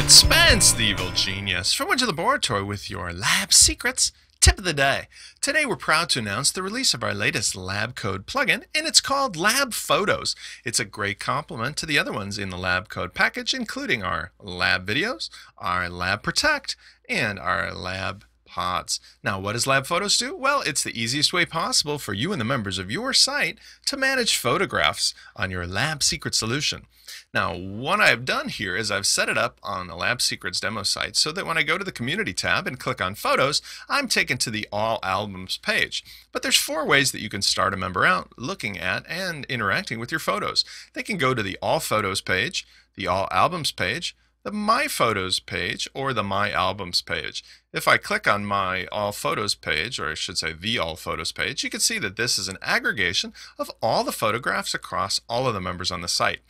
It's Spence, the evil genius, from Went to the Laboratory with your lab secrets tip of the day. Today we're proud to announce the release of our latest LabCode plugin, and it's called LabPhotos. It's a great complement to the other ones in the LabCode package, including our Lab Videos, our Lab Protect, and our Lab Pods. Now, what does LabPhotos do? Well, it's the easiest way possible for you and the members of your site to manage photographs on your Lab Secret solution. Now, what I've done here is I've set it up on the Lab Secrets demo site so that when I go to the Community tab and click on Photos, I'm taken to the All Albums page. But there's 4 ways that you can start a member out looking at and interacting with your photos. They can go to the All Photos page, the All Albums page, the My Photos page, or the My Albums page. If I click on My All Photos page, or I should say the All Photos page, you can see that this is an aggregation of all the photographs across all of the members on the site.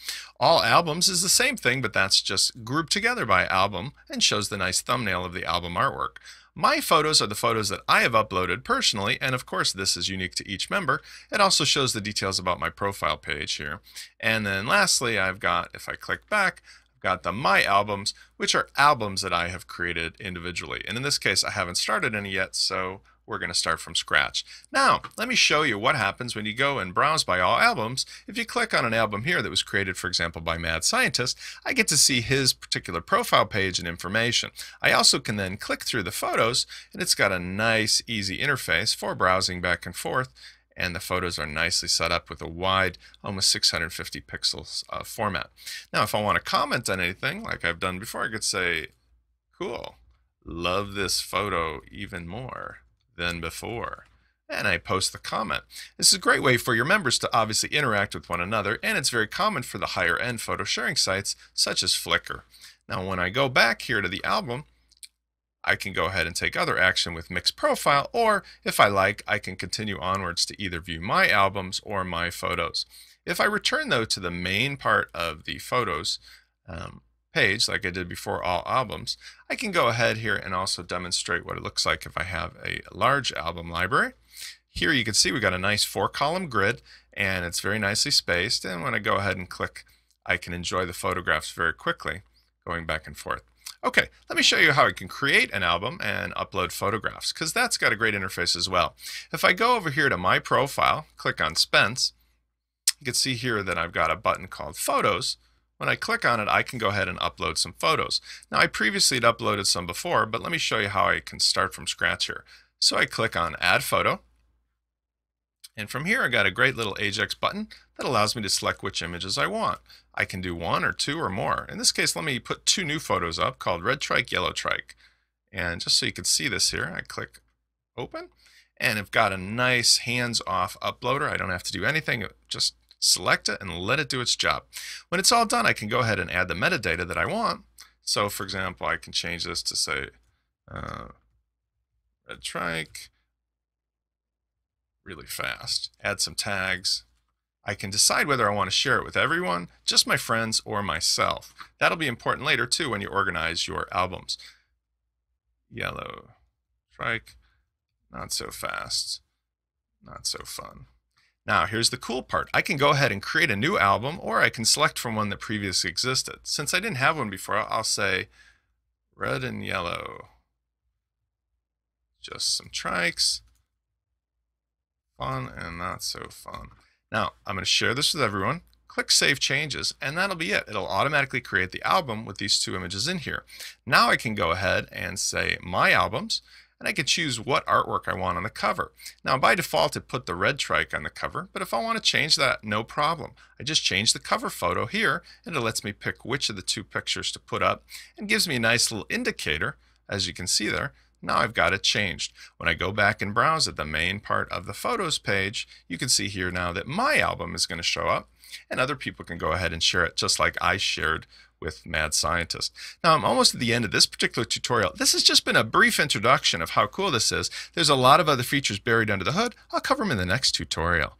All Albums is the same thing, but that's just grouped together by album and shows the nice thumbnail of the album artwork. My photos are the photos that I have uploaded personally, and of course this is unique to each member. It also shows the details about my profile page here. And then lastly, I've got, if I click back, got the My Albums, which are albums that I have created individually. And in this case, I haven't started any yet, so we're going to start from scratch. Now, let me show you what happens when you go and browse by all albums. If you click on an album here that was created, for example, by Mad Scientist, I get to see his particular profile page and information. I also can then click through the photos, and it's got a nice, easy interface for browsing back and forth. And the photos are nicely set up with a wide, almost 650 pixels format. Now, if I want to comment on anything, like I've done before, I could say, cool, love this photo even more than before. And I post the comment. This is a great way for your members to obviously interact with one another, and it's very common for the higher end photo sharing sites, such as Flickr. Now, when I go back here to the album, I can go ahead and take other action with Mix Profile, or if I like, I can continue onwards to either view My Albums or My Photos. If I return though to the main part of the Photos page, like I did before All Albums, I can go ahead here and also demonstrate what it looks like if I have a large album library. Here you can see we got a nice 4-column grid, and it's very nicely spaced, and when I go ahead and click, I can enjoy the photographs very quickly, going back and forth. Okay, let me show you how I can create an album and upload photographs, because that's got a great interface as well. If I go over here to My Profile, click on Spence, you can see here that I've got a button called Photos. When I click on it, I can go ahead and upload some photos. Now, I previously had uploaded some before, but let me show you how I can start from scratch here. So I click on Add Photo, and from here I got a great little Ajax button that allows me to select which images I want. I can do 1 or 2 or more. In this case, let me put 2 new photos up called Red Trike, Yellow Trike. And just so you can see this here, I click Open, and I've got a nice hands-off uploader. I don't have to do anything, just select it and let it do its job. When it's all done, I can go ahead and add the metadata that I want. So for example, I can change this to say Red Trike, really fast, add some tags. I can decide whether I want to share it with everyone, just my friends, or myself. That'll be important later too when you organize your albums. Yellow Trike, not so fast, not so fun. Now here's the cool part. I can go ahead and create a new album, or I can select from one that previously existed. Since I didn't have one before, I'll say red and yellow. Just some trikes, fun and not so fun. Now, I'm going to share this with everyone, click Save Changes, and that'll be it. It'll automatically create the album with these 2 images in here. Now I can go ahead and say My Albums, and I can choose what artwork I want on the cover. Now, by default, it put the red trike on the cover, but if I want to change that, no problem. I just change the cover photo here, and it lets me pick which of the 2 pictures to put up, and gives me a nice little indicator, as you can see there. Now I've got it changed. When I go back and browse at the main part of the Photos page, you can see here now that My Album is going to show up, and other people can go ahead and share it just like I shared with Mad Scientist. Now I'm almost at the end of this particular tutorial. This has just been a brief introduction of how cool this is. There's a lot of other features buried under the hood. I'll cover them in the next tutorial.